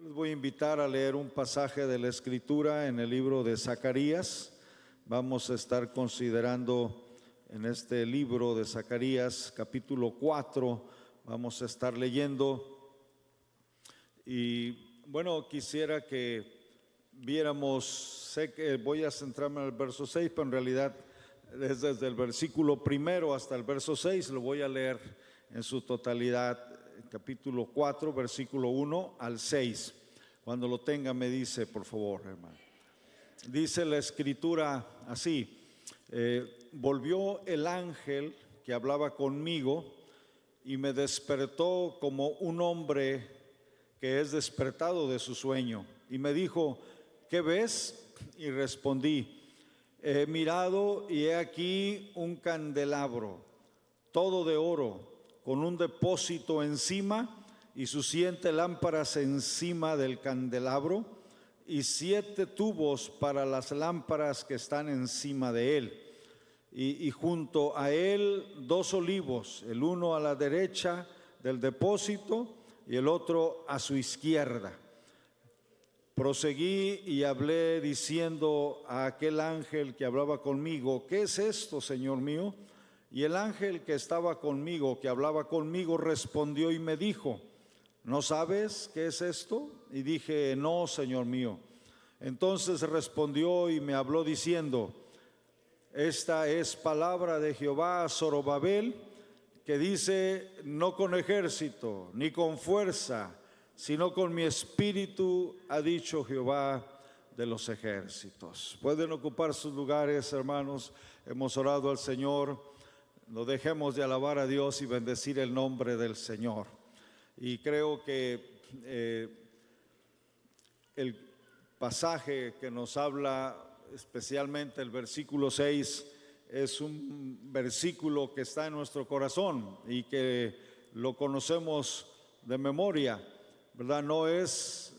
Les voy a invitar a leer un pasaje de la Escritura en el libro de Zacarías. Vamos a estar considerando en este libro de Zacarías, capítulo 4, vamos a estar leyendo. Y bueno, quisiera que viéramos, sé que voy a centrarme en el verso 6, pero en realidad es desde el versículo 1 hasta el verso 6, lo voy a leer en su totalidad. Capítulo 4, versículo 1 al 6. Cuando lo tenga me dice, por favor, hermano. Dice la Escritura así: volvió el ángel que hablaba conmigo y me despertó como un hombre que es despertado de su sueño. Y me dijo, ¿qué ves? Y respondí, he mirado y he aquí un candelabro, todo de oro, con un depósito encima y sus 7 lámparas encima del candelabro y 7 tubos para las lámparas que están encima de él. Y junto a él 2 olivos, el uno a la derecha del depósito y el otro a su izquierda. Proseguí y hablé diciendo a aquel ángel que hablaba conmigo, ¿qué es esto, Señor mío? Y el ángel que estaba conmigo, que hablaba conmigo, respondió y me dijo, ¿no sabes qué es esto? Y dije, no, Señor mío. Entonces respondió y me habló diciendo, esta es palabra de Jehová a Zorobabel, que dice, no con ejército, ni con fuerza, sino con mi espíritu, ha dicho Jehová de los ejércitos. Pueden ocupar sus lugares, hermanos. Hemos orado al Señor. No dejemos de alabar a Dios y bendecir el nombre del Señor. Y creo que el pasaje que nos habla, especialmente el versículo 6, es un versículo que está en nuestro corazón y que lo conocemos de memoria, ¿verdad? No es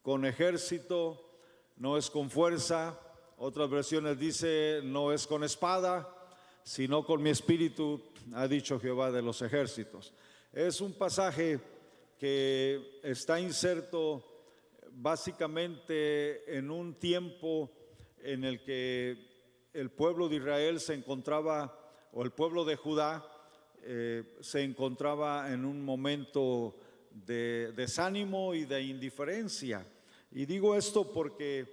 con ejército, no es con fuerza. Otras versiones dice, no es con espada, sino con mi espíritu, ha dicho Jehová de los ejércitos. Es un pasaje que está inserto básicamente en un tiempo en el que el pueblo de Israel se encontraba, o el pueblo de Judá se encontraba en un momento de desánimo y de indiferencia. Y digo esto porque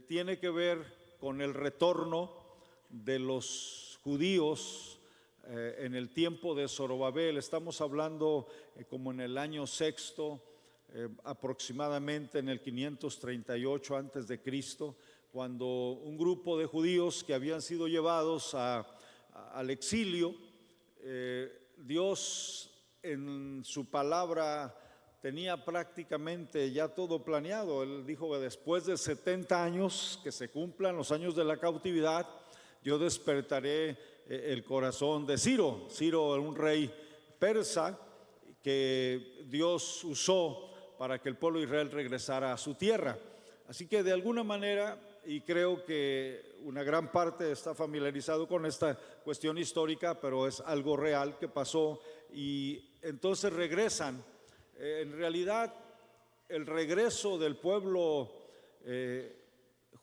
tiene que ver con el retorno de los judíos en el tiempo de Zorobabel. Estamos hablando como en el año sexto, aproximadamente en el 538 antes de Cristo, cuando un grupo de judíos que habían sido llevados al exilio, Dios en su palabra tenía prácticamente ya todo planeado. Él dijo que después de 70 años que se cumplan los años de la cautividad, yo despertaré el corazón de Ciro. Ciro era un rey persa que Dios usó para que el pueblo de Israel regresara a su tierra. Así que de alguna manera, y creo que una gran parte está familiarizado con esta cuestión histórica, pero es algo real que pasó, y entonces regresan. En realidad, el regreso del pueblo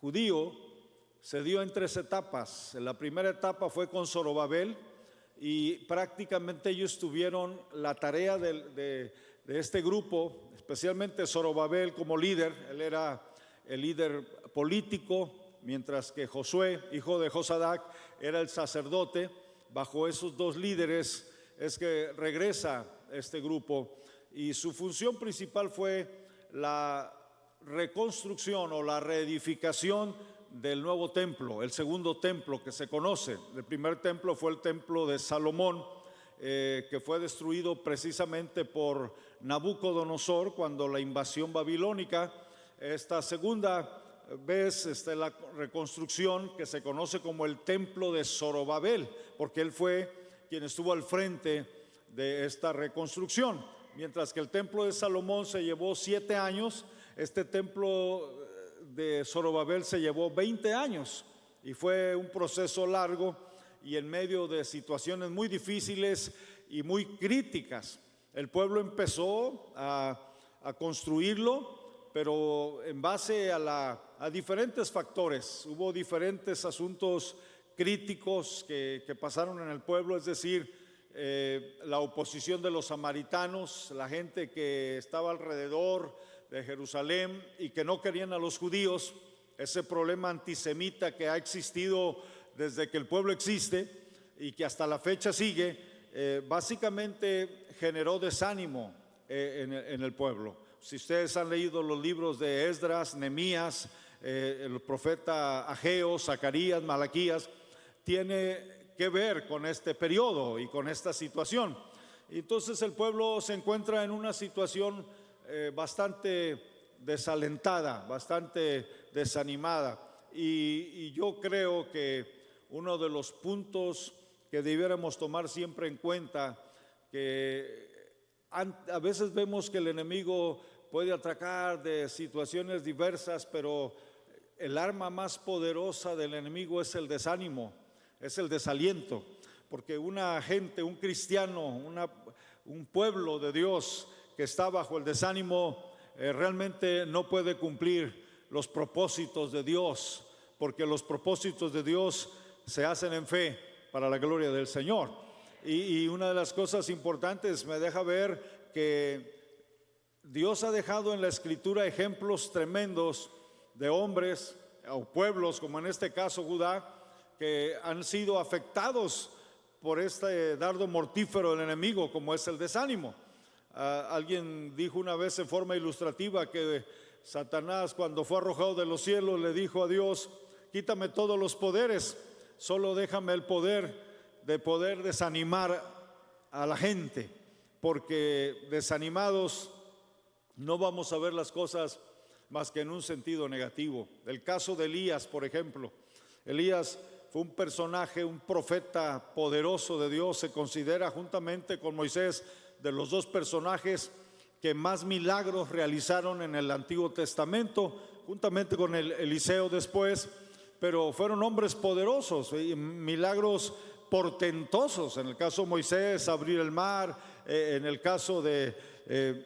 judío se dio en 3 etapas. La primera etapa fue con Zorobabel y prácticamente ellos tuvieron la tarea de este grupo, especialmente Zorobabel como líder. Él era el líder político, mientras que Josué, hijo de Josadac, era el sacerdote. Bajo esos 2 líderes es que regresa este grupo y su función principal fue la reconstrucción o la reedificación del nuevo templo, el segundo templo que se conoce. El primer templo fue el templo de Salomón, que fue destruido precisamente por Nabucodonosor cuando la invasión babilónica. Esta segunda vez la reconstrucción que se conoce como el templo de Zorobabel, porque él fue quien estuvo al frente de esta reconstrucción. Mientras que el templo de Salomón se llevó 7 años, este templo de Zorobabel se llevó 20 años y fue un proceso largo y en medio de situaciones muy difíciles y muy críticas. El pueblo empezó a a construirlo, pero en base a diferentes factores. Hubo diferentes asuntos críticos que pasaron en el pueblo, es decir, la oposición de los samaritanos, la gente que estaba alrededor de Jerusalén y que no querían a los judíos, ese problema antisemita que ha existido desde que el pueblo existe y que hasta la fecha sigue, básicamente generó desánimo en el pueblo. Si ustedes han leído los libros de Esdras, Nehemías, el profeta Ageo, Zacarías, Malaquías, tiene que ver con este periodo y con esta situación. Entonces el pueblo se encuentra en una situación bastante desalentada, bastante desanimada, y yo creo que uno de los puntos que debiéramos tomar siempre en cuenta, que a veces vemos que el enemigo puede atacar de situaciones diversas, pero el arma más poderosa del enemigo es el desánimo, es el desaliento, porque una gente, un cristiano, un pueblo de Dios que está bajo el desánimo realmente no puede cumplir los propósitos de Dios, porque los propósitos de Dios se hacen en fe para la gloria del Señor. Y una de las cosas importantes me deja ver que Dios ha dejado en la Escritura ejemplos tremendos de hombres o pueblos, como en este caso Judá, que han sido afectados por este dardo mortífero del enemigo, como es el desánimo. Alguien dijo una vez en forma ilustrativa que Satanás, cuando fue arrojado de los cielos, le dijo a Dios: quítame todos los poderes, solo déjame el poder de poder desanimar a la gente, porque desanimados no vamos a ver las cosas más que en un sentido negativo. El caso de Elías, por ejemplo. Elías fue un personaje, un profeta poderoso de Dios. Se considera, juntamente con Moisés, de los dos personajes que más milagros realizaron en el Antiguo Testamento, juntamente con Eliseo después, pero fueron hombres poderosos y milagros portentosos. En el caso de Moisés, abrir el mar; en el caso de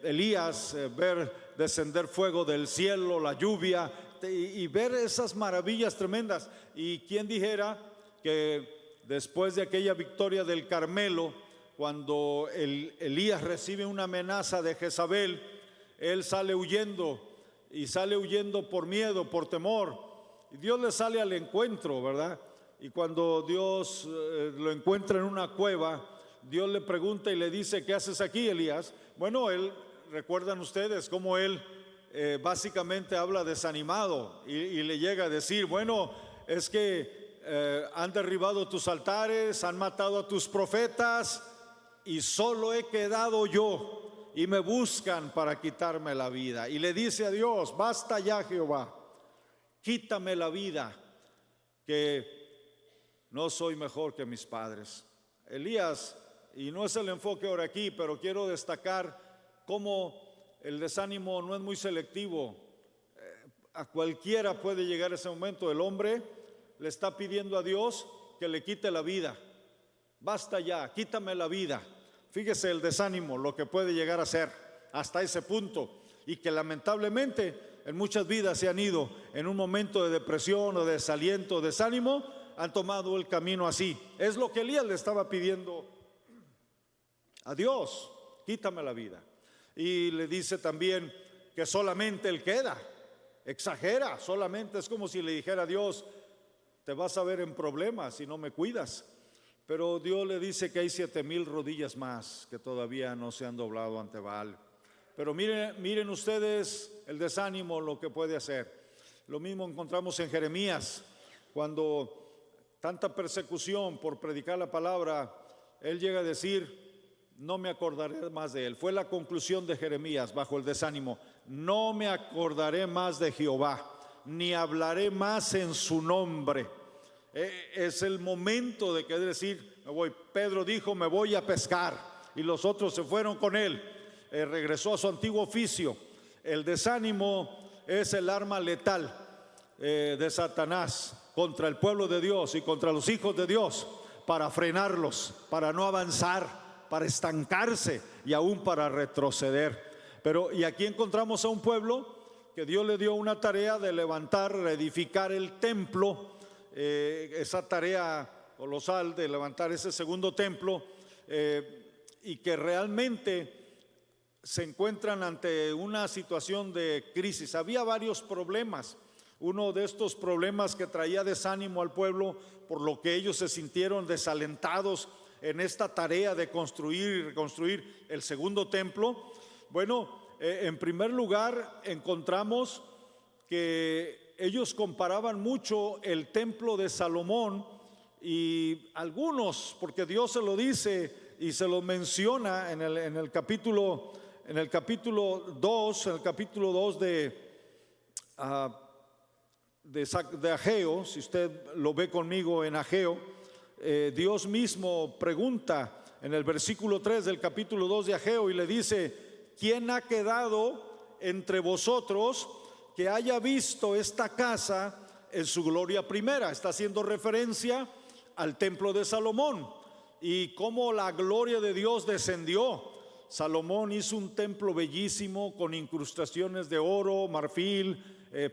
Elías, ver descender fuego del cielo, la lluvia, y ver esas maravillas tremendas. Y quién dijera que después de aquella victoria del Carmelo, cuando Elías recibe una amenaza de Jezabel, él sale huyendo, y sale huyendo por miedo, por temor, y Dios le sale al encuentro, ¿verdad? Y cuando Dios lo encuentra en una cueva, Dios le pregunta y le dice: ¿qué haces aquí, Elías? Bueno, recuerdan ustedes cómo él básicamente habla desanimado y le llega a decir: bueno, es que han derribado tus altares, han matado a tus profetas, y solo he quedado yo, y me buscan para quitarme la vida. Y le dice a Dios: basta ya, Jehová, quítame la vida, que no soy mejor que mis padres. Elías, y no es el enfoque ahora aquí, pero quiero destacar cómo el desánimo no es muy selectivo. A cualquiera puede llegar ese momento. El hombre le está pidiendo a Dios que le quite la vida. Basta ya, quítame la vida. Fíjese el desánimo, lo que puede llegar a ser hasta ese punto, y que lamentablemente en muchas vidas se han ido en un momento de depresión o de desaliento, desánimo, han tomado el camino así. Es lo que Elías le estaba pidiendo a Dios: quítame la vida. Y le dice también que solamente él queda. Exagera, solamente es como si le dijera a Dios: te vas a ver en problemas si no me cuidas. Pero Dios le dice que hay 7,000 rodillas más que todavía no se han doblado ante Baal. Pero miren ustedes el desánimo, lo que puede hacer. Lo mismo encontramos en Jeremías, cuando tanta persecución por predicar la palabra, él llega a decir: no me acordaré más de él. Fue la conclusión de Jeremías bajo el desánimo: no me acordaré más de Jehová, ni hablaré más en su nombre. Es el momento de querer decir: me voy. Pedro dijo: me voy a pescar, y los otros se fueron con él. Regresó a su antiguo oficio. El desánimo es el arma letal de Satanás contra el pueblo de Dios y contra los hijos de Dios, para frenarlos, para no avanzar, para estancarse y aún para retroceder. Y aquí encontramos a un pueblo que Dios le dio una tarea de levantar, reedificar el templo, esa tarea colosal de levantar ese segundo templo, y que realmente se encuentran ante una situación de crisis. Había varios problemas. Uno de estos problemas que traía desánimo al pueblo, por lo que ellos se sintieron desalentados en esta tarea de construir y reconstruir el segundo templo. En primer lugar, encontramos que ellos comparaban mucho el templo de Salomón, y algunos, porque Dios se lo dice y se lo menciona en el capítulo 2, de Ageo. Si usted lo ve conmigo en Ageo, Dios mismo pregunta en el versículo 3 del capítulo 2 de Ageo, y le dice: ¿quién ha quedado entre vosotros que haya visto esta casa en su gloria primera? Está haciendo referencia al templo de Salomón y cómo la gloria de Dios descendió. Salomón hizo un templo bellísimo con incrustaciones de oro, marfil,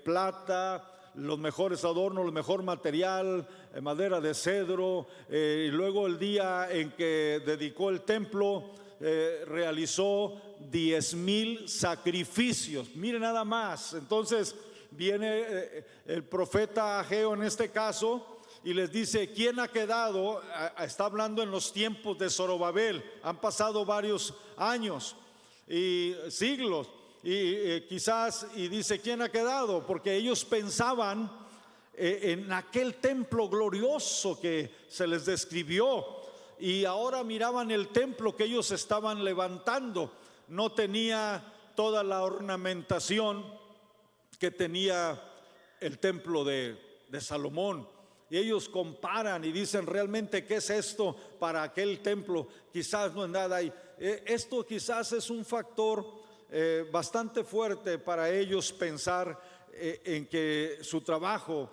plata, los mejores adornos, el mejor material, madera de cedro. Y luego, el día en que dedicó el templo, realizó 10,000 sacrificios. Mire nada más. Entonces viene el profeta Ageo en este caso y les dice: ¿quién ha quedado? Está hablando en los tiempos de Zorobabel. Han pasado varios años y siglos, y quizás, y dice: ¿quién ha quedado? Porque ellos pensaban en aquel templo glorioso que se les describió, y ahora miraban el templo que ellos estaban levantando. No tenía toda la ornamentación que tenía el templo de Salomón. Y ellos comparan y dicen: realmente, ¿qué es esto para aquel templo? Quizás no es nada. Esto quizás es un factor bastante fuerte para ellos, pensar en que su trabajo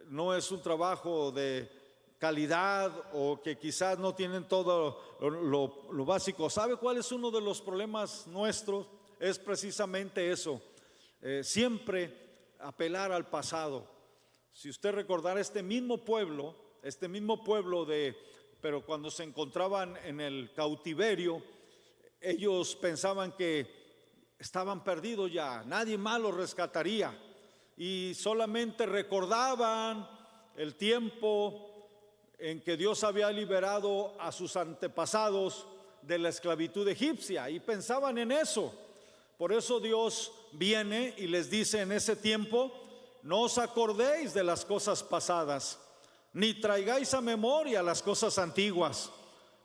no es un trabajo de calidad, o que quizás no tienen todo lo básico. ¿Sabe cuál es uno de los problemas nuestros? Es precisamente eso, siempre apelar al pasado. Si usted recordara este mismo pueblo pero cuando se encontraban en el cautiverio, ellos pensaban que estaban perdidos ya, nadie más los rescataría, y solamente recordaban el tiempo en que Dios había liberado a sus antepasados de la esclavitud egipcia, y pensaban en eso. Por eso Dios viene y les dice en ese tiempo: no os acordéis de las cosas pasadas, ni traigáis a memoria las cosas antiguas,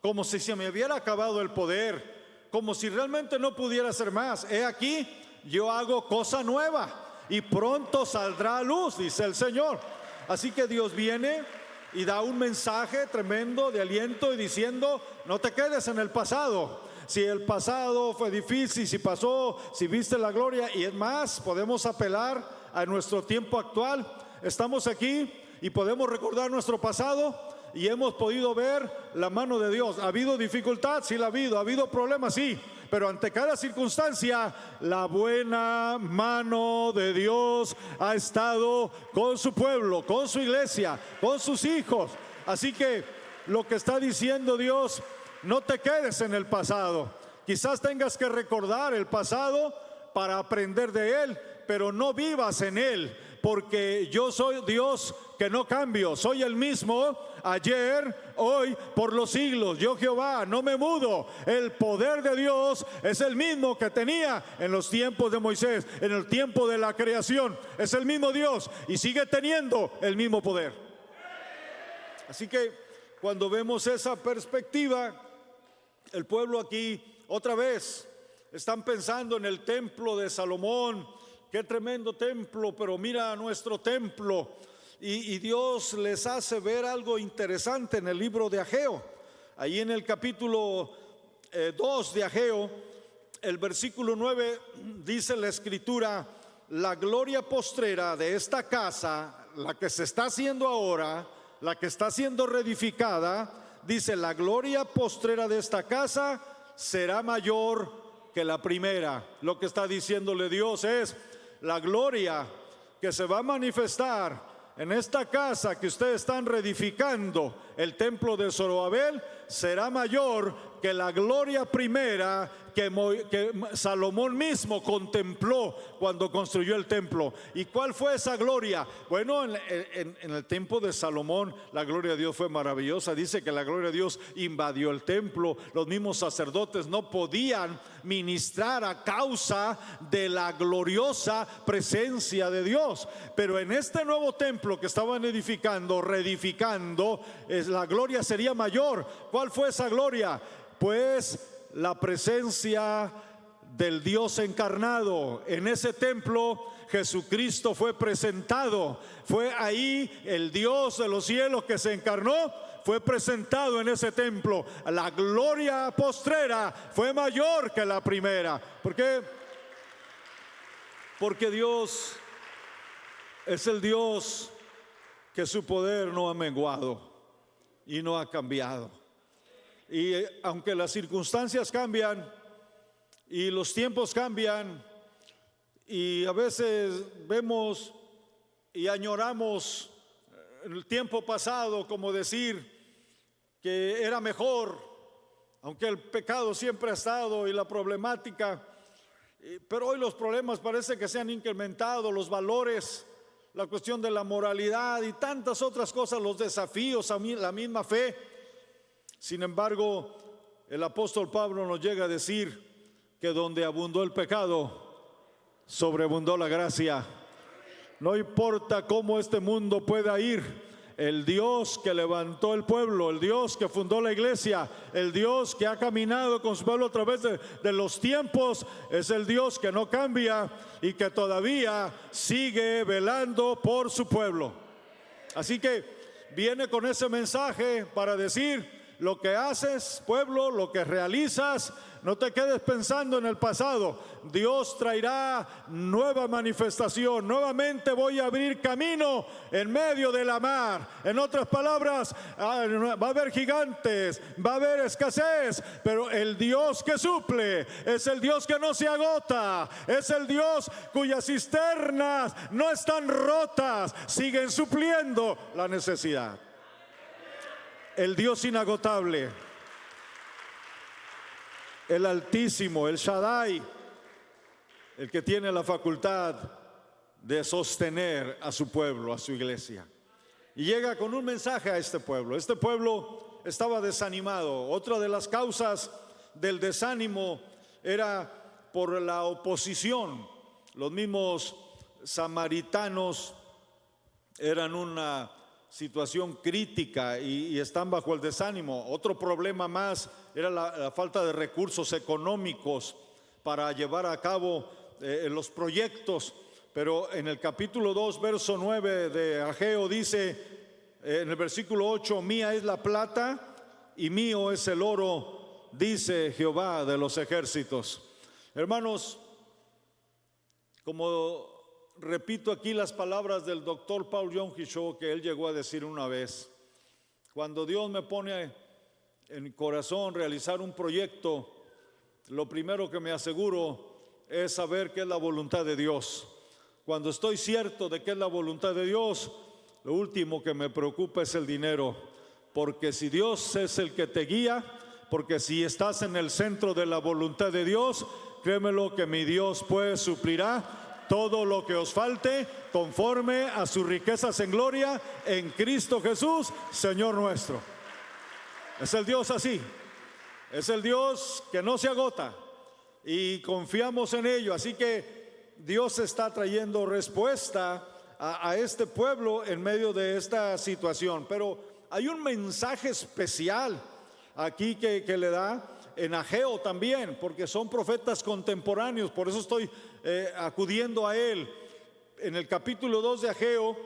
como si se me hubiera acabado el poder, como si realmente no pudiera hacer más. He aquí, yo hago cosa nueva, y pronto saldrá a luz, dice el Señor. Así que Dios viene y da un mensaje tremendo de aliento, y diciendo: no te quedes en el pasado. Si el pasado fue difícil, si viste la gloria, y es más, podemos apelar a nuestro tiempo actual. Estamos aquí y podemos recordar nuestro pasado, y hemos podido ver la mano de Dios. ¿Ha habido dificultad? Sí, la ha habido. ¿Ha habido problemas? Sí. Pero ante cada circunstancia, la buena mano de Dios ha estado con su pueblo, con su iglesia, con sus hijos. Así que lo que está diciendo Dios: no te quedes en el pasado. Quizás tengas que recordar el pasado para aprender de él, pero no vivas en él, porque yo soy Dios que no cambio. Soy el mismo ayer, hoy, por los siglos. Yo, Jehová, no me mudo. El poder de Dios es el mismo que tenía en los tiempos de Moisés, en el tiempo de la creación. Es el mismo Dios y sigue teniendo el mismo poder. Así que cuando vemos esa perspectiva, el pueblo aquí otra vez están pensando en el templo de Salomón. Qué tremendo templo, pero mira nuestro templo. Y Dios les hace ver algo interesante en el libro de Ageo. Ahí en el capítulo 2 de Ageo, el versículo 9, dice la escritura: la gloria postrera de esta casa, la que se está haciendo ahora, la que está siendo reedificada, dice: la gloria postrera de esta casa será mayor que la primera. Lo que está diciéndole Dios es: la gloria que se va a manifestar en esta casa que ustedes están reedificando, el templo de Zorobabel, será mayor que la gloria primera que Salomón mismo contempló cuando construyó el templo. ¿Y cuál fue esa gloria? Bueno, en el tiempo de Salomón la gloria de Dios fue maravillosa. Dice que la gloria de Dios invadió el templo. Los mismos sacerdotes no podían ministrar a causa de la gloriosa presencia de Dios. Pero en este nuevo templo que estaban edificando, reedificando, la gloria sería mayor. ¿Cuál fue esa gloria? Pues la presencia del Dios encarnado. En ese templo Jesucristo fue presentado. Fue ahí el Dios de los cielos que se encarnó, fue presentado en ese templo. La gloria postrera fue mayor que la primera. ¿Por qué? Porque Dios es el Dios que su poder no ha menguado y no ha cambiado. Y aunque las circunstancias cambian y los tiempos cambian, y a veces vemos y añoramos el tiempo pasado, como decir que era mejor, aunque el pecado siempre ha estado y la problemática, pero hoy los problemas parece que se han incrementado, los valores, la cuestión de la moralidad y tantas otras cosas, los desafíos a la misma fe. Sin embargo, el apóstol Pablo nos llega a decir que donde abundó el pecado, sobreabundó la gracia. No importa cómo este mundo pueda ir, el Dios que levantó el pueblo, el Dios que fundó la iglesia, el Dios que ha caminado con su pueblo a través de los tiempos, es el Dios que no cambia y que todavía sigue velando por su pueblo. Así que viene con ese mensaje para decir: lo que haces, pueblo, lo que realizas, no te quedes pensando en el pasado. Dios traerá nueva manifestación. Nuevamente voy a abrir camino en medio de la mar. En otras palabras, va a haber gigantes, va a haber escasez, pero el Dios que suple es el Dios que no se agota. Es el Dios cuyas cisternas no están rotas, siguen supliendo la necesidad. El Dios inagotable, el Altísimo, el Shaddai, el que tiene la facultad de sostener a su pueblo, a su iglesia. Y llega con un mensaje a este pueblo. Este pueblo estaba desanimado. Otra de las causas del desánimo era por la oposición. Los mismos samaritanos eran una situación crítica y están bajo el desánimo. Otro problema más era la falta de recursos económicos para llevar a cabo los proyectos. Pero en el capítulo 2, verso 9 de Ageo dice, en el versículo 8: mía es la plata y mío es el oro, dice Jehová de los ejércitos. Hermanos, como repito aquí las palabras del doctor Paul Yonggi Cho, que él llegó a decir una vez: cuando Dios me pone en mi corazón realizar un proyecto, lo primero que me aseguro es saber qué es la voluntad de Dios. Cuando estoy cierto de que es la voluntad de Dios, lo último que me preocupa es el dinero, porque si Dios es el que te guía, porque si estás en el centro de la voluntad de Dios, créemelo que mi Dios pues suplirá todo lo que os falte conforme a sus riquezas en gloria en Cristo Jesús, Señor nuestro. Es el Dios así, es el Dios que no se agota y confiamos en ello. Así que Dios está trayendo respuesta a este pueblo en medio de esta situación. Pero hay un mensaje especial aquí que le da en Ageo también, porque son profetas contemporáneos, por eso estoy acudiendo a él. En el capítulo 2 de Ageo,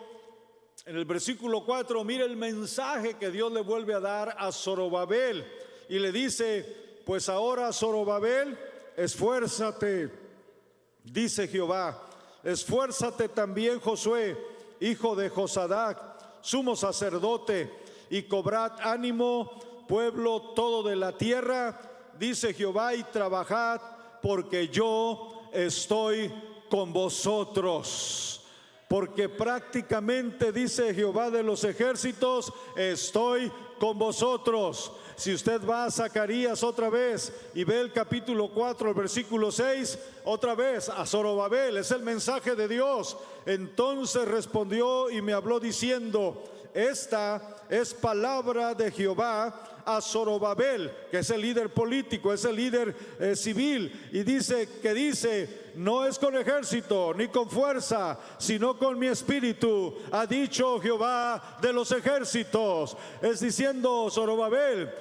en el versículo 4, mire el mensaje que Dios le vuelve a dar a Zorobabel y le dice: pues ahora, Zorobabel, esfuérzate, dice Jehová, esfuérzate también, Josué, hijo de Josadac, sumo sacerdote, y cobrad ánimo, pueblo todo de la tierra, dice Jehová, y trabajad porque yo estoy con vosotros. Porque prácticamente dice Jehová de los ejércitos, estoy con vosotros. Si usted va a Zacarías otra vez y ve el capítulo 4, el versículo 6, otra vez a Zorobabel, es el mensaje de Dios. Entonces respondió y me habló diciendo, esta es palabra de Jehová a Zorobabel, que es el líder político, es el líder civil, y dice, no es con ejército ni con fuerza, sino con mi espíritu, ha dicho Jehová de los ejércitos. Es diciendo, Zorobabel,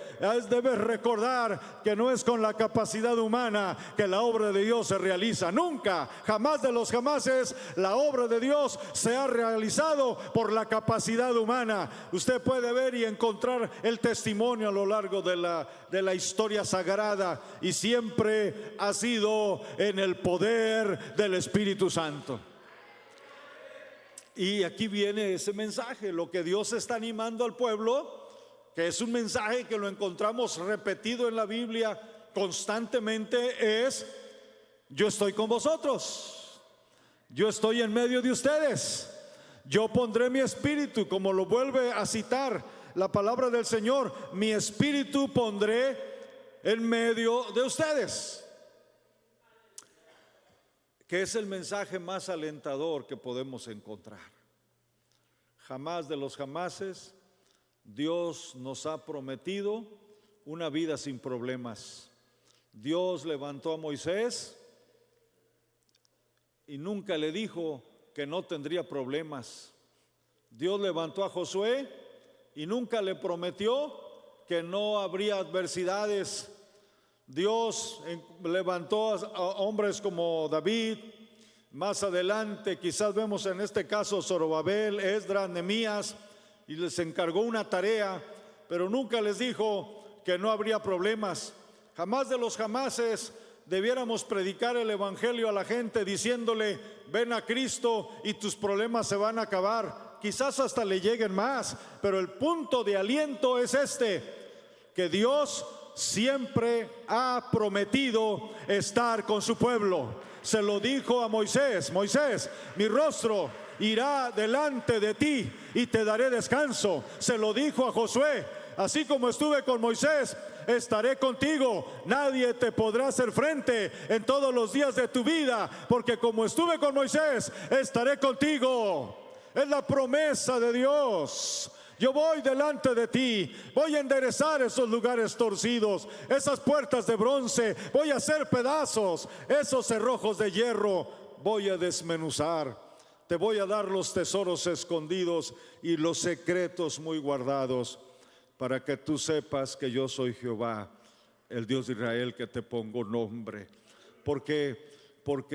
debes recordar que no es con la capacidad humana que la obra de Dios se realiza. Nunca, jamás de los jamases, la obra de Dios se ha realizado por la capacidad humana. Usted puede ver y encontrar el testimonio a lo largo de la historia sagrada, y siempre ha sido en el poder del Espíritu Santo. Y aquí viene ese mensaje, lo que Dios está animando al pueblo, que es un mensaje que lo encontramos repetido en la Biblia constantemente, es: yo estoy con vosotros, yo estoy en medio de ustedes, yo pondré mi espíritu, como lo vuelve a citar la palabra del Señor, mi espíritu pondré en medio de ustedes. Que es el mensaje más alentador que podemos encontrar. Jamás de los jamases, Dios nos ha prometido una vida sin problemas. Dios levantó a Moisés y nunca le dijo que no tendría problemas. Dios levantó a Josué y nunca le prometió que no habría adversidades. Dios levantó a hombres como David. Más adelante quizás vemos en este caso Zorobabel, Esdras, Nehemías, y les encargó una tarea, pero nunca les dijo que no habría problemas. Jamás de los jamases debiéramos predicar el evangelio a la gente diciéndole: ven a Cristo y tus problemas se van a acabar. Quizás hasta le lleguen más, pero el punto de aliento es que Dios siempre ha prometido estar con su pueblo. Se lo dijo a Moisés: Moisés, mi rostro irá delante de ti y te daré descanso. Se lo dijo a Josué: así como estuve con Moisés, estaré contigo. Nadie te podrá hacer frente en todos los días de tu vida, porque como estuve con Moisés, estaré contigo. Es la promesa de Dios. Yo voy delante de ti, voy a enderezar esos lugares torcidos, esas puertas de bronce, voy a hacer pedazos, esos cerrojos de hierro, voy a desmenuzar. Te voy a dar los tesoros escondidos y los secretos muy guardados, para que tú sepas que yo soy Jehová, el Dios de Israel, que te pongo nombre. Porque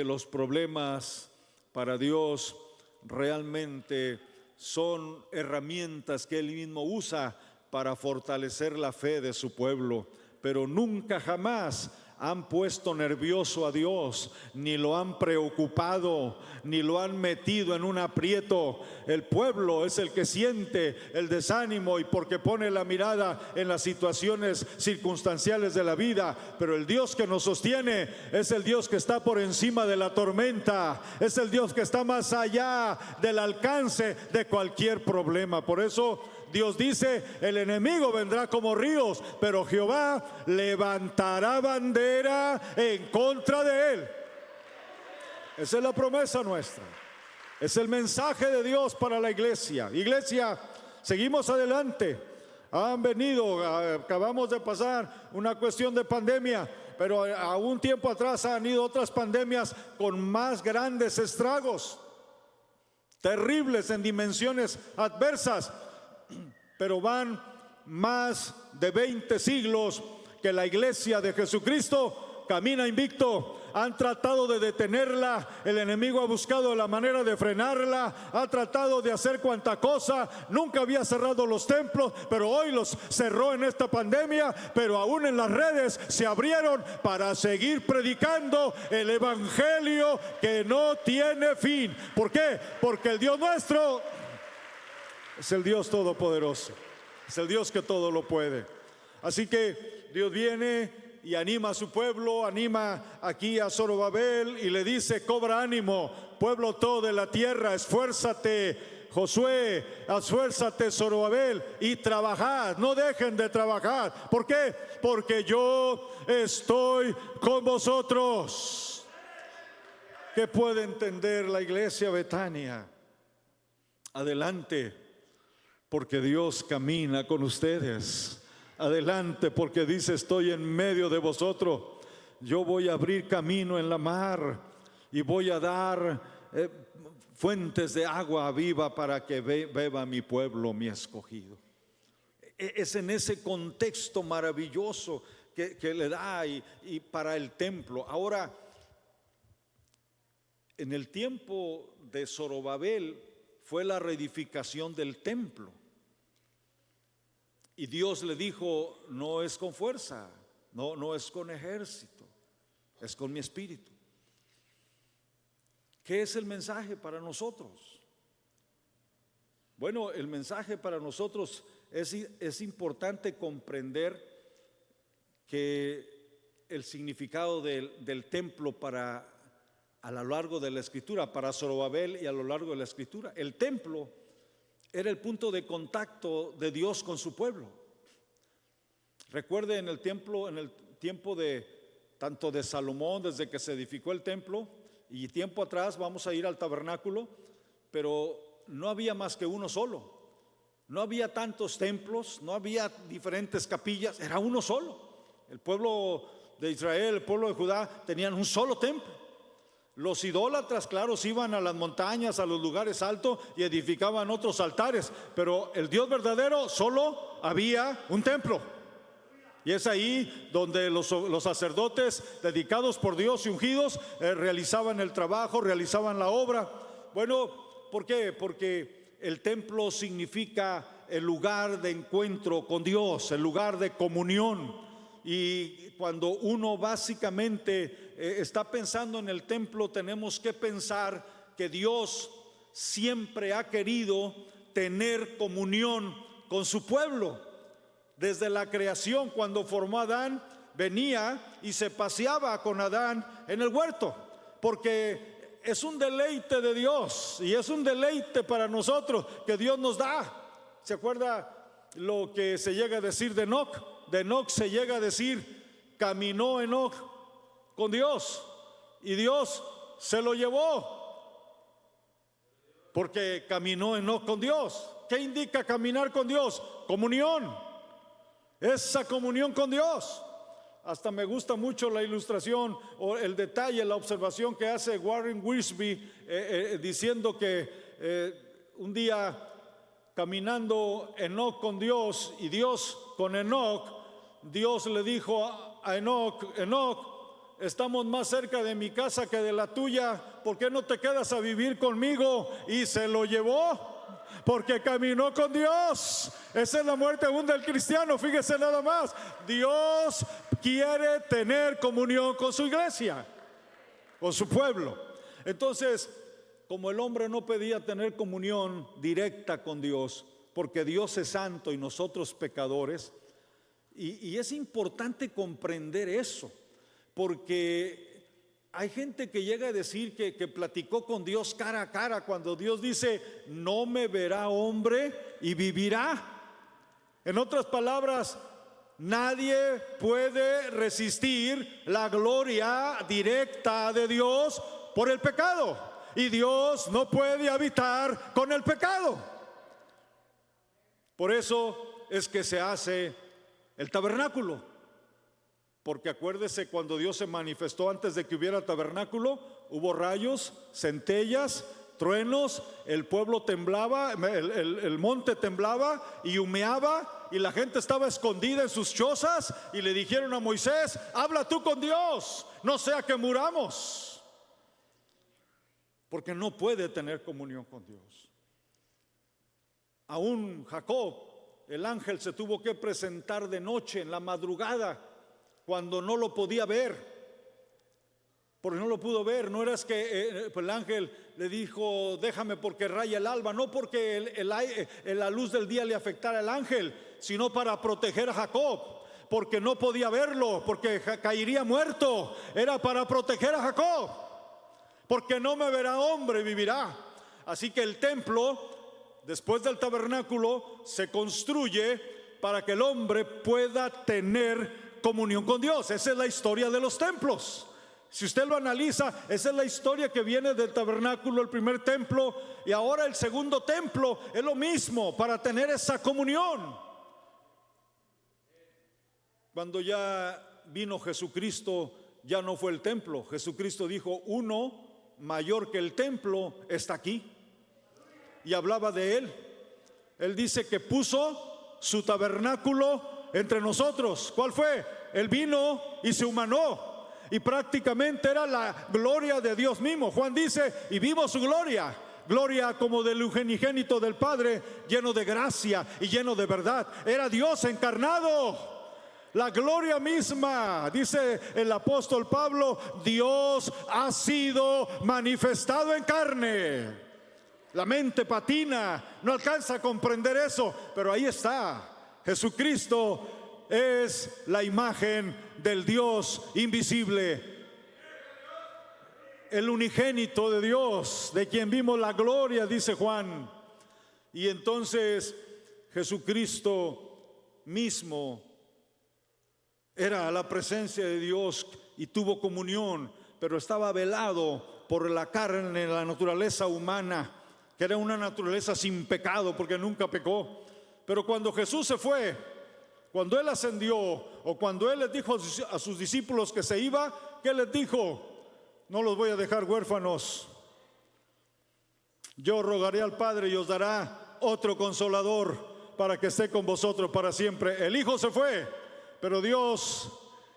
los problemas para Dios realmente son herramientas que Él mismo usa para fortalecer la fe de su pueblo, pero nunca jamás han puesto nervioso a Dios, ni lo han preocupado, ni lo han metido en un aprieto. El pueblo es el que siente el desánimo y porque pone la mirada en las situaciones circunstanciales de la vida, pero el Dios que nos sostiene es el Dios que está por encima de la tormenta, es el Dios que está más allá del alcance de cualquier problema. Por eso Dios dice: el enemigo vendrá como ríos, pero Jehová levantará bandera en contra de él. Esa es la promesa nuestra. Es el mensaje de Dios para la iglesia. Iglesia, seguimos adelante. Han venido, acabamos de pasar una cuestión de pandemia, pero a un tiempo atrás han ido otras pandemias con más grandes estragos, terribles en dimensiones adversas. Pero van más de 20 siglos que la iglesia de Jesucristo camina invicto. Han tratado de detenerla, el enemigo ha buscado la manera de frenarla, ha tratado de hacer cuanta cosa. Nunca había cerrado los templos, pero hoy los cerró en esta pandemia. Pero aún en las redes se abrieron para seguir predicando el evangelio que no tiene fin. ¿Por qué? Porque el Dios nuestro es el Dios todopoderoso, es el Dios que todo lo puede. Así que Dios viene y anima a su pueblo, anima aquí a Zorobabel y le dice: cobra ánimo, pueblo todo de la tierra, esfuérzate Josué, esfuérzate Zorobabel y trabajad, no dejen de trabajar. ¿Por qué? Porque yo estoy con vosotros. ¿Qué puede entender la iglesia Betania? Adelante, porque Dios camina con ustedes. Adelante, porque dice: estoy en medio de vosotros. Yo voy a abrir camino en la mar y voy a dar fuentes de agua viva para que beba mi pueblo, mi escogido. Es en ese contexto maravilloso que le da y para el templo. Ahora, en el tiempo de Zorobabel fue la reedificación del templo. Y Dios le dijo: no es con fuerza, no es con ejército, es con mi espíritu. ¿Qué es el mensaje para nosotros? Bueno, el mensaje para nosotros es importante comprender que el significado del templo a lo largo de la escritura, para Zorobabel y a lo largo de la escritura, el templo era el punto de contacto de Dios con su pueblo. Recuerde en el tiempo de tanto de Salomón, desde que se edificó el templo, y tiempo atrás vamos a ir al tabernáculo, pero no había más que uno solo. No había tantos templos, no había diferentes capillas, era uno solo. El pueblo de Israel, el pueblo de Judá tenían un solo templo. Los idólatras, claro, iban a las montañas, a los lugares altos y edificaban otros altares, pero el Dios verdadero solo había un templo. Y es ahí donde los sacerdotes dedicados por Dios y ungidos realizaban el trabajo, realizaban la obra. Bueno, ¿por qué? Porque el templo significa el lugar de encuentro con Dios, el lugar de comunión. Y cuando uno básicamente está pensando en el templo, tenemos que pensar que Dios siempre ha querido tener comunión con su pueblo. Desde la creación, cuando formó a Adán, venía y se paseaba con Adán en el huerto, porque es un deleite de Dios y es un deleite para nosotros que Dios nos da. ¿Se acuerda lo que se llega a decir de Enoc? De Enoc se llega a decir: caminó Enoc con Dios y Dios se lo llevó, porque caminó Enoc con Dios. ¿Qué indica caminar con Dios? Comunión. Esa comunión con Dios. Hasta me gusta mucho la ilustración o el detalle, la observación que hace Warren Wiersbe diciendo que un día caminando Enoc con Dios y Dios con Enoc, Dios le dijo a Enoc: Enoc, estamos más cerca de mi casa que de la tuya, ¿por qué no te quedas a vivir conmigo? Y se lo llevó, porque caminó con Dios. Esa es la muerte aún del cristiano. Fíjese nada más, Dios quiere tener comunión con su iglesia, con su pueblo. Entonces, como el hombre no podía tener comunión directa con Dios, porque Dios es santo y nosotros pecadores, y es importante comprender eso, porque hay gente que llega a decir que platicó con Dios cara a cara, cuando Dios dice: no me verá hombre y vivirá. En otras palabras, nadie puede resistir la gloria directa de Dios por el pecado, y Dios no puede habitar con el pecado. Por eso es que se hace el tabernáculo. Porque acuérdese, cuando Dios se manifestó antes de que hubiera tabernáculo, hubo rayos, centellas, truenos, el pueblo temblaba, el monte temblaba y humeaba, y la gente estaba escondida en sus chozas, y le dijeron a Moisés: habla tú con Dios, no sea que muramos, porque no puede tener comunión con Dios. Aún Jacob, el ángel se tuvo que presentar de noche, en la madrugada, cuando no lo podía ver, porque no lo pudo ver. No era que el ángel le dijo: déjame porque raya el alba, no porque la luz del día le afectara al ángel, sino para proteger a Jacob, porque no podía verlo, porque caería muerto. Era para proteger a Jacob, porque no me verá hombre, vivirá. Así que el templo, después del tabernáculo, se construye para que el hombre pueda tener comunión con Dios. Esa es la historia de los templos. Si usted lo analiza, esa es la historia que viene del tabernáculo, el primer templo, y ahora el segundo templo es lo mismo, para tener esa comunión. Cuando ya vino Jesucristo, ya no fue el templo. Jesucristo dijo: uno mayor que el templo está aquí. Y hablaba de él. Él dice que puso su tabernáculo entre nosotros. ¿Cuál fue? Él vino y se humanó. Y prácticamente era la gloria de Dios mismo. Juan dice: y vimos su gloria, gloria como del unigénito del Padre, lleno de gracia y lleno de verdad. Era Dios encarnado, la gloria misma. Dice el apóstol Pablo: Dios ha sido manifestado en carne. La mente patina, no alcanza a comprender eso, pero ahí está. Jesucristo es la imagen del Dios invisible, el unigénito de Dios, de quien vimos la gloria, dice Juan. Y entonces Jesucristo mismo era la presencia de Dios y tuvo comunión, pero estaba velado por la carne, la naturaleza humana, que era una naturaleza sin pecado, porque nunca pecó. Pero cuando Jesús se fue, cuando Él ascendió, o cuando Él les dijo a sus discípulos que se iba, ¿qué les dijo? No los voy a dejar huérfanos. Yo rogaré al Padre y os dará otro consolador para que esté con vosotros para siempre. El Hijo se fue, pero Dios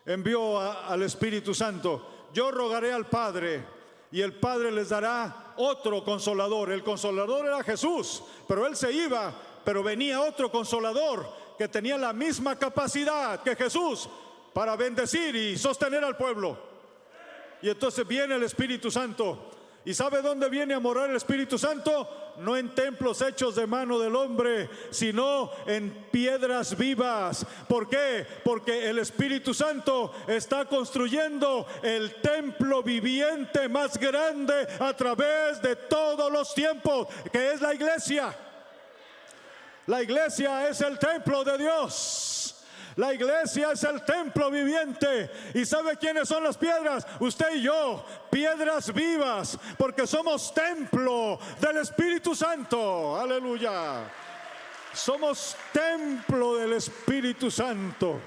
envió al Espíritu Santo. Yo rogaré al Padre y el Padre les dará otro consolador. El consolador era Jesús, pero Él se iba, pero venía otro consolador que tenía la misma capacidad que Jesús para bendecir y sostener al pueblo. Y entonces viene el Espíritu Santo. ¿Y sabe dónde viene a morar el Espíritu Santo? No en templos hechos de mano del hombre, sino en piedras vivas. ¿Por qué? Porque el Espíritu Santo está construyendo el templo viviente más grande a través de todos los tiempos, que es la iglesia. La iglesia es el templo de Dios. La iglesia es el templo viviente. ¿Y sabe quiénes son las piedras? Usted y yo, piedras vivas, porque somos templo del Espíritu Santo. Aleluya. Somos templo del Espíritu Santo.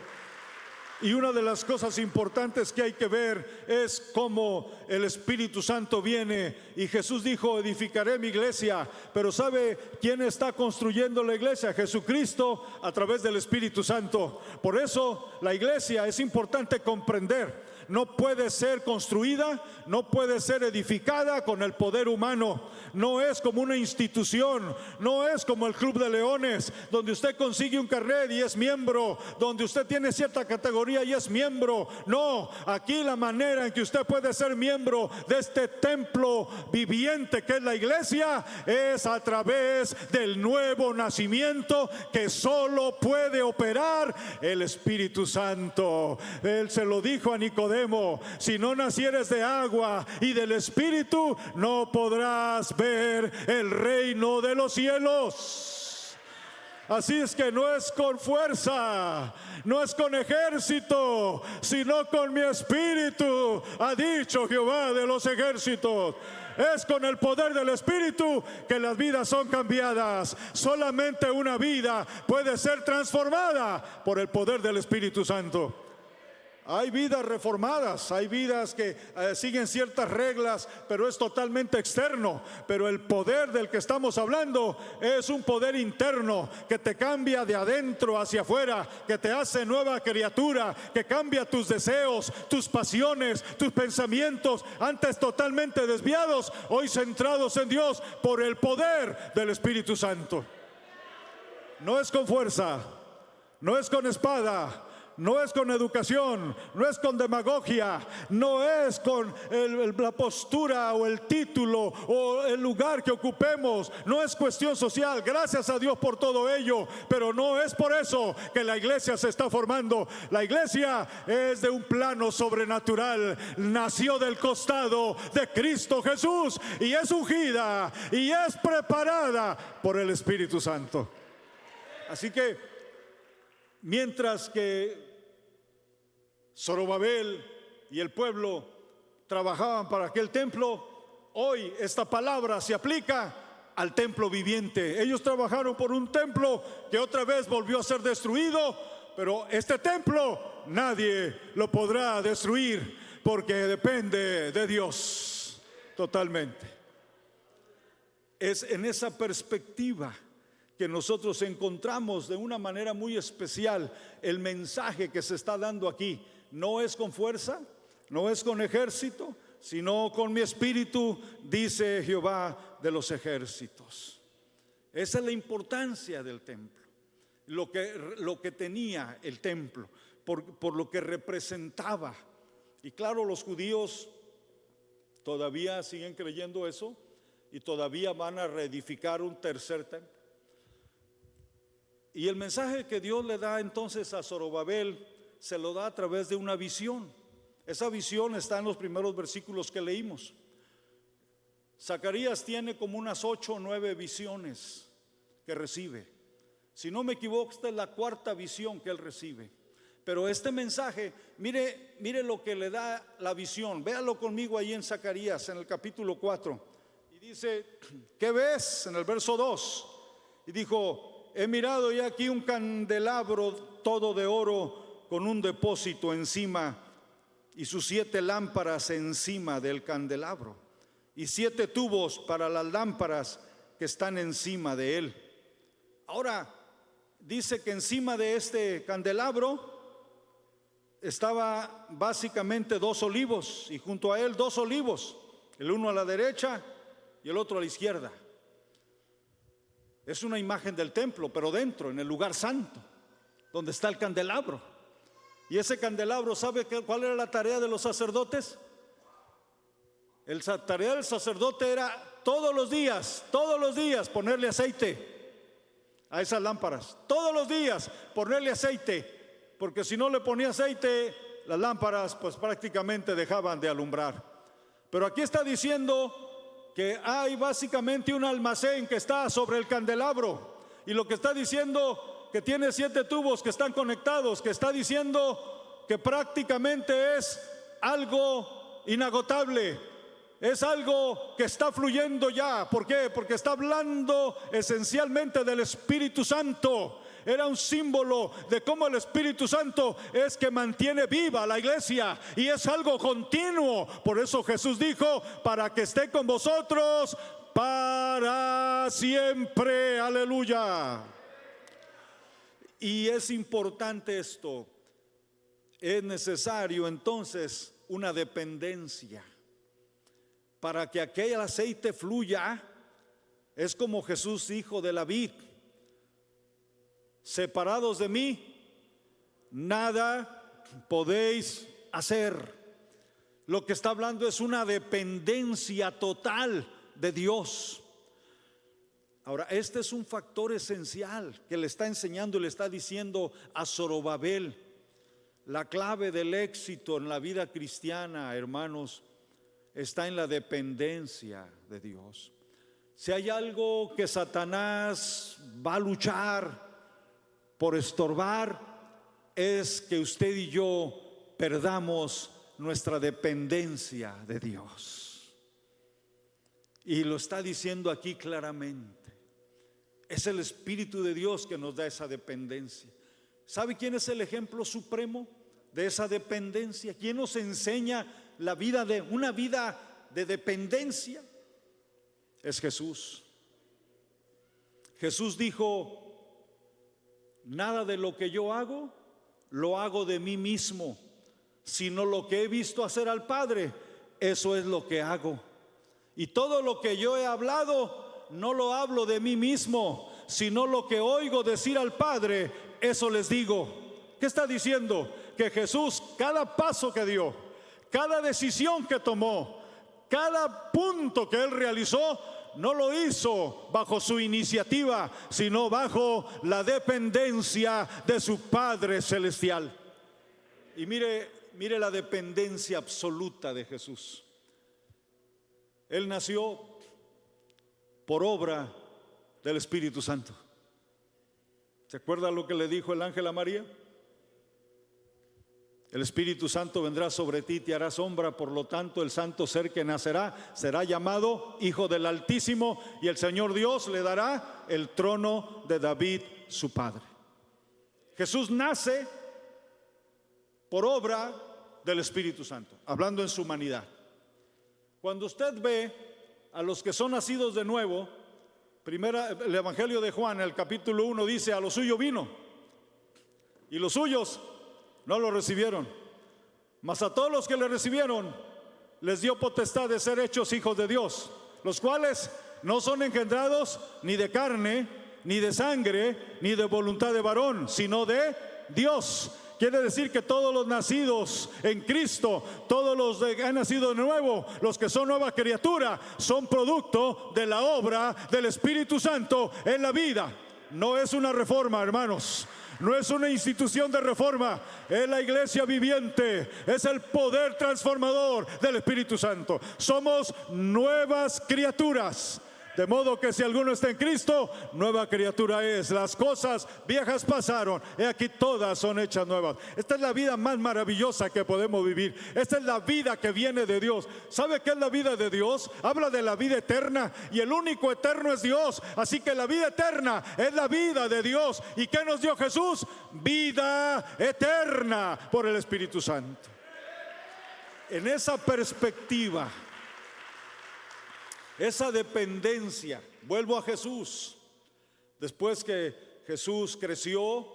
Y una de las cosas importantes que hay que ver es cómo el Espíritu Santo viene. Y Jesús dijo: edificaré mi iglesia. Pero ¿sabe quién está construyendo la iglesia? Jesucristo, a través del Espíritu Santo. Por eso la iglesia es importante comprender. No puede ser construida, no puede ser edificada con el poder humano. No es como una institución, no es como el Club de Leones, donde usted consigue un carnet y es miembro, donde usted tiene cierta categoría y es miembro. No, aquí la manera en que usted puede ser miembro de este templo viviente que es la iglesia es a través del nuevo nacimiento que solo puede operar el Espíritu Santo. Él se lo dijo a Nicodemo: si no nacieres de agua y del Espíritu, no podrás ver el reino de los cielos. Así es que no es con fuerza, no es con ejército, sino con mi espíritu, ha dicho Jehová de los ejércitos. Es con el poder del Espíritu que las vidas son cambiadas. Solamente una vida puede ser transformada por el poder del Espíritu Santo. Hay vidas reformadas, hay vidas que siguen ciertas reglas, pero es totalmente externo. Pero el poder del que estamos hablando es un poder interno que te cambia de adentro hacia afuera, que te hace nueva criatura, que cambia tus deseos, tus pasiones, tus pensamientos, antes totalmente desviados, hoy centrados en Dios por el poder del Espíritu Santo. No es con fuerza, no es con espada, No es con educación, no es con demagogia, no es con la postura o el título o el lugar que ocupemos, no es cuestión social, gracias a Dios por todo ello, pero no es por eso que la iglesia se está formando. La iglesia es de un plano sobrenatural, nació del costado de Cristo Jesús y es ungida y es preparada por el Espíritu Santo. Así que mientras que Zorobabel y el pueblo trabajaban para aquel templo, hoy esta palabra se aplica al templo viviente. Ellos trabajaron por un templo que otra vez volvió a ser destruido, pero este templo nadie lo podrá destruir porque depende de Dios totalmente. Es en esa perspectiva que nosotros encontramos de una manera muy especial el mensaje que se está dando aquí. No es con fuerza, no es con ejército, sino con mi espíritu, dice Jehová de los ejércitos. Esa es la importancia del templo, lo que tenía el templo, por lo que representaba. Y claro, los judíos todavía siguen creyendo eso y todavía van a reedificar un tercer templo. Y el mensaje que Dios le da entonces a Zorobabel se lo da a través de una visión. Esa visión está en los primeros versículos que leímos. Zacarías tiene como unas 8 o 9 visiones que recibe. Si no me equivoco, esta es la cuarta visión que él recibe. Pero este mensaje, mire lo que le da la visión. Véalo conmigo ahí en Zacarías, en el capítulo 4. Y dice, ¿qué ves? En el verso 2. Y dijo, he mirado y aquí un candelabro todo de oro con un depósito encima y sus 7 lámparas encima del candelabro y 7 tubos para las lámparas que están encima de él. Ahora dice que encima de este candelabro estaba básicamente 2 olivos y junto a él 2 olivos, el uno a la derecha y el otro a la izquierda. Es una imagen del templo, pero dentro, en el lugar santo, donde está el candelabro. Y ese candelabro, ¿sabe cuál era la tarea de los sacerdotes? La tarea del sacerdote era todos los días ponerle aceite a esas lámparas. Todos los días ponerle aceite, porque si no le ponía aceite, las lámparas pues prácticamente dejaban de alumbrar. Pero aquí está diciendo que hay básicamente un almacén que está sobre el candelabro, y lo que está diciendo que tiene 7 tubos que están conectados, que está diciendo que prácticamente es algo inagotable, es algo que está fluyendo ya. ¿Por qué? Porque está hablando esencialmente del Espíritu Santo. Era un símbolo de cómo el Espíritu Santo es que mantiene viva la iglesia y es algo continuo. Por eso Jesús dijo, para que esté con vosotros para siempre. Aleluya. Y es importante esto. Es necesario entonces una dependencia para que aquel aceite fluya. Es como Jesús dijo de la vid: separados de mí, nada podéis hacer. Lo que está hablando es una dependencia total de Dios. Ahora, este es un factor esencial que le está enseñando y le está diciendo a Zorobabel. La clave del éxito en la vida cristiana, hermanos, está en la dependencia de Dios. Si hay algo que Satanás va a luchar por estorbar, es que usted y yo perdamos nuestra dependencia de Dios. Y lo está diciendo aquí claramente. Es el Espíritu de Dios que nos da esa dependencia. ¿Sabe quién es el ejemplo supremo de esa dependencia? ¿Quién nos enseña una vida de dependencia? Es Jesús. Jesús dijo: nada de lo que yo hago, lo hago de mí mismo, sino lo que he visto hacer al Padre, eso es lo que hago. Y todo lo que yo he hablado, no lo hablo de mí mismo, sino lo que oigo decir al Padre, eso les digo. ¿Qué está diciendo? Que Jesús, cada paso que dio, cada decisión que tomó, cada punto que Él realizó, no lo hizo bajo su iniciativa, sino bajo la dependencia de su Padre Celestial. Y mire la dependencia absoluta de Jesús. Él nació por obra del Espíritu Santo. ¿Se acuerda lo que le dijo el ángel a María? El Espíritu Santo vendrá sobre ti, te hará sombra, por lo tanto el santo ser que nacerá será llamado Hijo del Altísimo, y el Señor Dios le dará el trono de David su padre. Jesús nace por obra del Espíritu Santo, hablando en su humanidad. Cuando usted ve a los que son nacidos de nuevo, el Evangelio de Juan, el capítulo 1 dice: a lo suyo vino y los suyos no lo recibieron, mas a todos los que le recibieron les dio potestad de ser hechos hijos de Dios, los cuales no son engendrados ni de carne, ni de sangre, ni de voluntad de varón, sino de Dios. Quiere decir que todos los nacidos en Cristo, todos los que han nacido de nuevo, los que son nueva criatura, son producto de la obra del Espíritu Santo en la vida. No es una reforma, hermanos. No es una institución de reforma, es la iglesia viviente, es el poder transformador del Espíritu Santo. Somos nuevas criaturas, de modo que si alguno está en Cristo, nueva criatura es. Las cosas viejas pasaron, y aquí todas son hechas nuevas. Esta es la vida más maravillosa que podemos vivir. Esta es la vida que viene de Dios. ¿Sabe qué es la vida de Dios? Habla de la vida eterna, y el único eterno es Dios. Así que la vida eterna es la vida de Dios. ¿Y qué nos dio Jesús? Vida eterna por el Espíritu Santo. En esa perspectiva, esa dependencia, vuelvo a Jesús. Después que Jesús creció,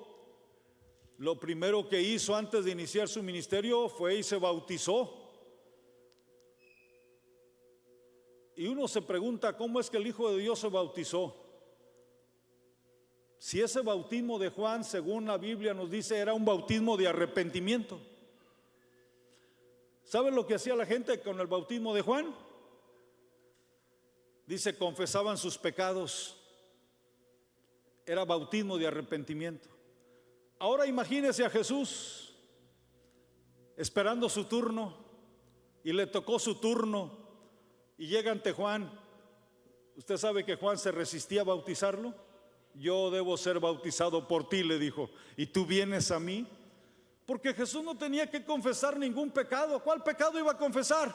lo primero que hizo antes de iniciar su ministerio fue y se bautizó. Y uno se pregunta, ¿cómo es que el Hijo de Dios se bautizó? Si ese bautismo de Juan, según la Biblia nos dice, era un bautismo de arrepentimiento. ¿Saben lo que hacía la gente con el bautismo de Juan? Dice, confesaban sus pecados. Era bautismo de arrepentimiento. Ahora imagínese a Jesús esperando su turno, y le tocó su turno, y llega ante Juan. Usted sabe que Juan se resistía a bautizarlo. Yo debo ser bautizado por ti, le dijo, y tú vienes a mí. Porque Jesús no tenía que confesar ningún pecado. ¿Cuál pecado iba a confesar?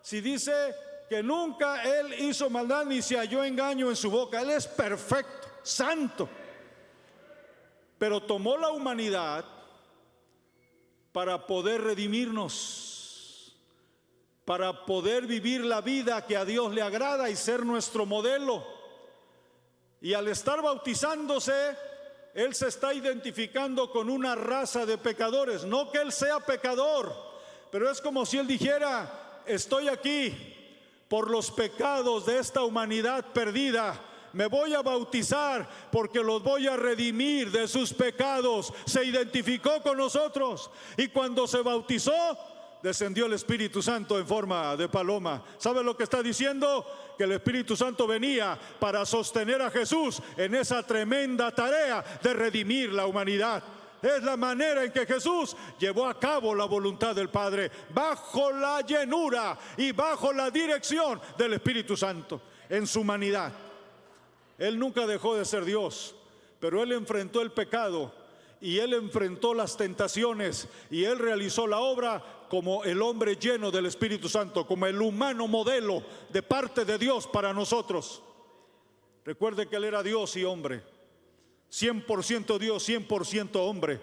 Si dice que nunca Él hizo maldad ni se halló engaño en su boca. Él es perfecto, santo. Pero tomó la humanidad para poder redimirnos, para poder vivir la vida que a Dios le agrada y ser nuestro modelo. Y al estar bautizándose, Él se está identificando con una raza de pecadores. No que Él sea pecador, pero es como si Él dijera: estoy aquí por los pecados de esta humanidad perdida. Me voy a bautizar porque los voy a redimir de sus pecados. Se identificó con nosotros, y cuando se bautizó, descendió el Espíritu Santo en forma de paloma. ¿Sabe lo que está diciendo? Que el Espíritu Santo venía para sostener a Jesús en esa tremenda tarea de redimir la humanidad. Es la manera en que Jesús llevó a cabo la voluntad del Padre, bajo la llenura y bajo la dirección del Espíritu Santo en su humanidad. Él nunca dejó de ser Dios, pero Él enfrentó el pecado, y Él enfrentó las tentaciones, y Él realizó la obra como el hombre lleno del Espíritu Santo, como el humano modelo de parte de Dios para nosotros. Recuerde que Él era Dios y hombre, 100% Dios, 100% hombre,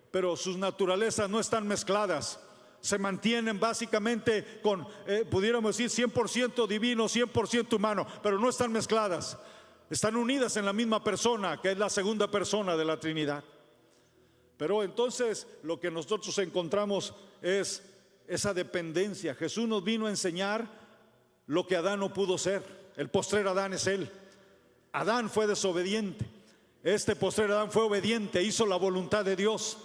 pero sus naturalezas no están mezcladas. Se mantienen básicamente con, pudiéramos decir, 100% divino, 100% humano, pero no están mezcladas. Están unidas en la misma persona, que es la segunda persona de la Trinidad. Pero entonces lo que nosotros encontramos es esa dependencia. Jesús nos vino a enseñar lo que Adán no pudo ser. El postrer Adán es Él. Adán fue desobediente. Este postrer Adán fue obediente, hizo la voluntad de Dios.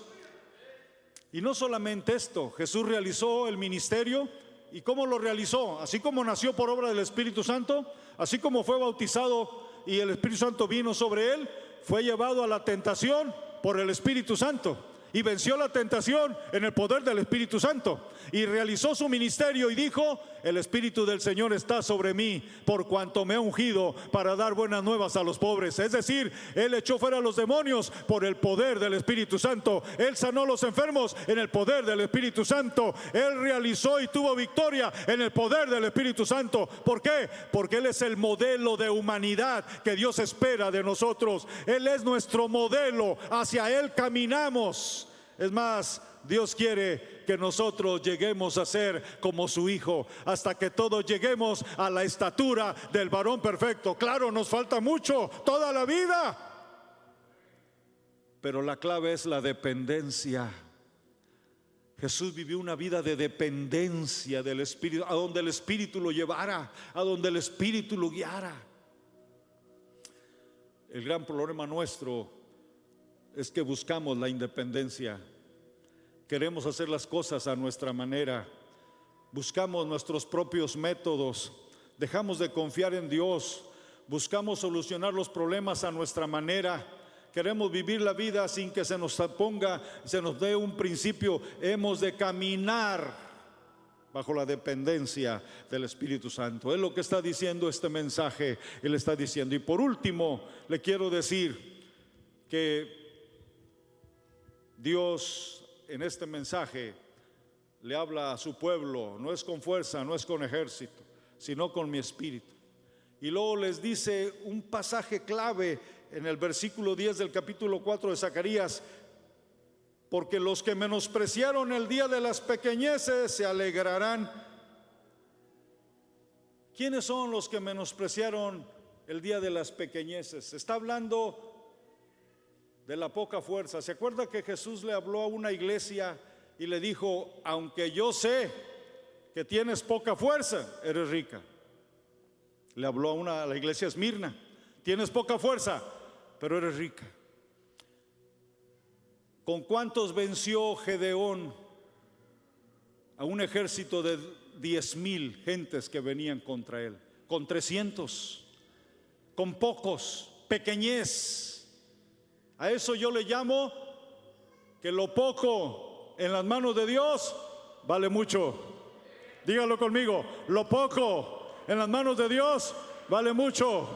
Y no solamente esto, Jesús realizó el ministerio. ¿Y cómo lo realizó? Así como nació por obra del Espíritu Santo, así como fue bautizado y el Espíritu Santo vino sobre él, fue llevado a la tentación por el Espíritu Santo y venció la tentación en el poder del Espíritu Santo y realizó su ministerio y dijo: el Espíritu del Señor está sobre mí, por cuanto me ha ungido para dar buenas nuevas a los pobres. Es decir, él echó fuera a los demonios por el poder del Espíritu Santo. Él sanó a los enfermos en el poder del Espíritu Santo. Él realizó y tuvo victoria en el poder del Espíritu Santo. ¿Por qué? Porque él es el modelo de humanidad que Dios espera de nosotros. Él es nuestro modelo, hacia él caminamos. Es más, Dios quiere que nosotros lleguemos a ser como su Hijo, hasta que todos lleguemos a la estatura del varón perfecto. Claro, nos falta mucho, toda la vida, pero la clave es la dependencia. Jesús vivió una vida de dependencia del Espíritu, a donde el Espíritu lo llevara, a donde el Espíritu lo guiara. El gran problema nuestro es que buscamos la independencia. Queremos hacer las cosas a nuestra manera. Buscamos nuestros propios métodos. Dejamos de confiar en Dios. Buscamos solucionar los problemas a nuestra manera. Queremos vivir la vida sin que se nos ponga, se nos dé un principio. Hemos de caminar bajo la dependencia del Espíritu Santo. Es lo que está diciendo este mensaje. Él está diciendo. Y por último, le quiero decir que Dios en este mensaje le habla a su pueblo, no es con fuerza, no es con ejército, sino con mi espíritu. Y luego les dice un pasaje clave en el versículo 10 del capítulo 4 de Zacarías: porque los que menospreciaron el día de las pequeñeces se alegrarán. ¿Quiénes son los que menospreciaron el día de las pequeñeces? Está hablando de la poca fuerza. ¿Se acuerda que Jesús le habló a una iglesia y le dijo: aunque yo sé que tienes poca fuerza, eres rica? Le habló a la iglesia Esmirna: tienes poca fuerza, pero eres rica. ¿Con cuántos venció Gedeón a un ejército de 10,000 gentes que venían contra él? Con 300, con pocos, pequeñez. A eso yo le llamo que lo poco en las manos de Dios vale mucho. Dígalo conmigo: lo poco en las manos de Dios vale mucho.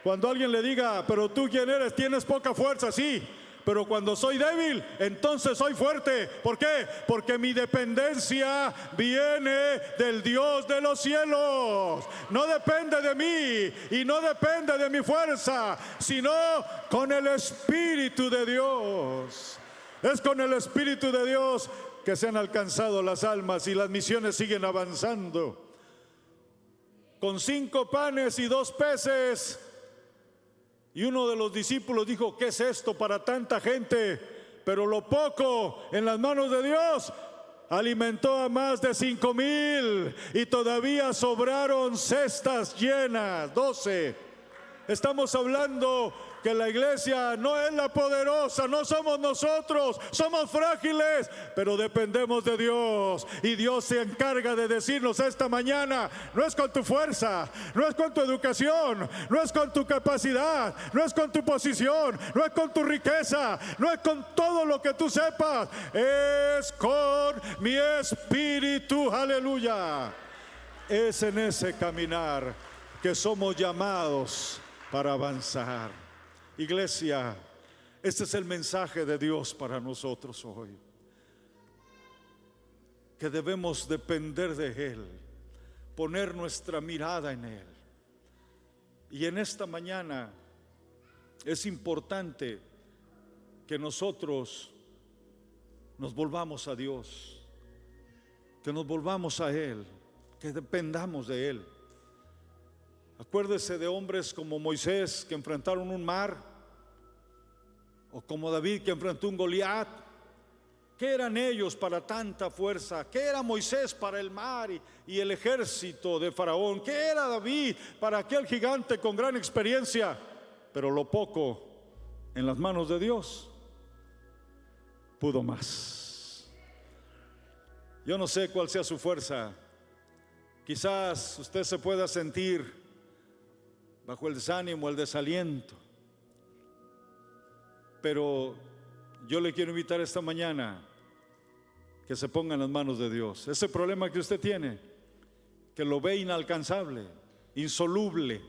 Cuando alguien le diga: pero tú quién eres, tienes poca fuerza, sí, pero cuando soy débil, entonces soy fuerte. ¿Por qué? Porque mi dependencia viene del Dios de los cielos. No depende de mí y no depende de mi fuerza, sino con el Espíritu de Dios. Es con el Espíritu de Dios que se han alcanzado las almas y las misiones siguen avanzando. Con 5 panes y 2 peces. Y uno de los discípulos dijo: ¿qué es esto para tanta gente? Pero lo poco en las manos de Dios alimentó a más de 5,000 y todavía sobraron cestas llenas, 12. Estamos hablando que la iglesia no es la poderosa, no somos nosotros, somos frágiles, pero dependemos de Dios. Y Dios se encarga de decirnos esta mañana: no es con tu fuerza, no es con tu educación, no es con tu capacidad, no es con tu posición, no es con tu riqueza, no es con todo lo que tú sepas, es con mi espíritu. Aleluya. Es en ese caminar que somos llamados para avanzar. Iglesia, este es el mensaje de Dios para nosotros hoy, que debemos depender de Él, poner nuestra mirada en Él. Y en esta mañana es importante que nosotros nos volvamos a Dios, que nos volvamos a Él, que dependamos de Él. Acuérdese de hombres como Moisés, que enfrentaron un mar, o como David, que enfrentó un Goliat. ¿Qué eran ellos para tanta fuerza? ¿Qué era Moisés para el mar y el ejército de Faraón? ¿Qué era David para aquel gigante con gran experiencia? Pero lo poco en las manos de Dios pudo más. Yo no sé cuál sea su fuerza. Quizás usted se pueda sentir bajo el desánimo, el desaliento. Pero yo le quiero invitar esta mañana que se ponga en las manos de Dios. Ese problema que usted tiene, que lo ve inalcanzable, insoluble,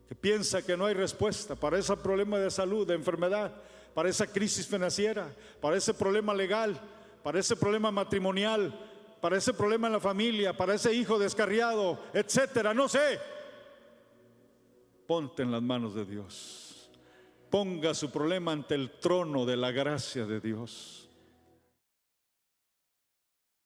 que piensa que no hay respuesta para ese problema de salud, de enfermedad, para esa crisis financiera, para ese problema legal, para ese problema matrimonial, para ese problema en la familia, para ese hijo descarriado, etcétera, no sé. Ponte en las manos de Dios. Ponga su problema ante el trono de la gracia de Dios.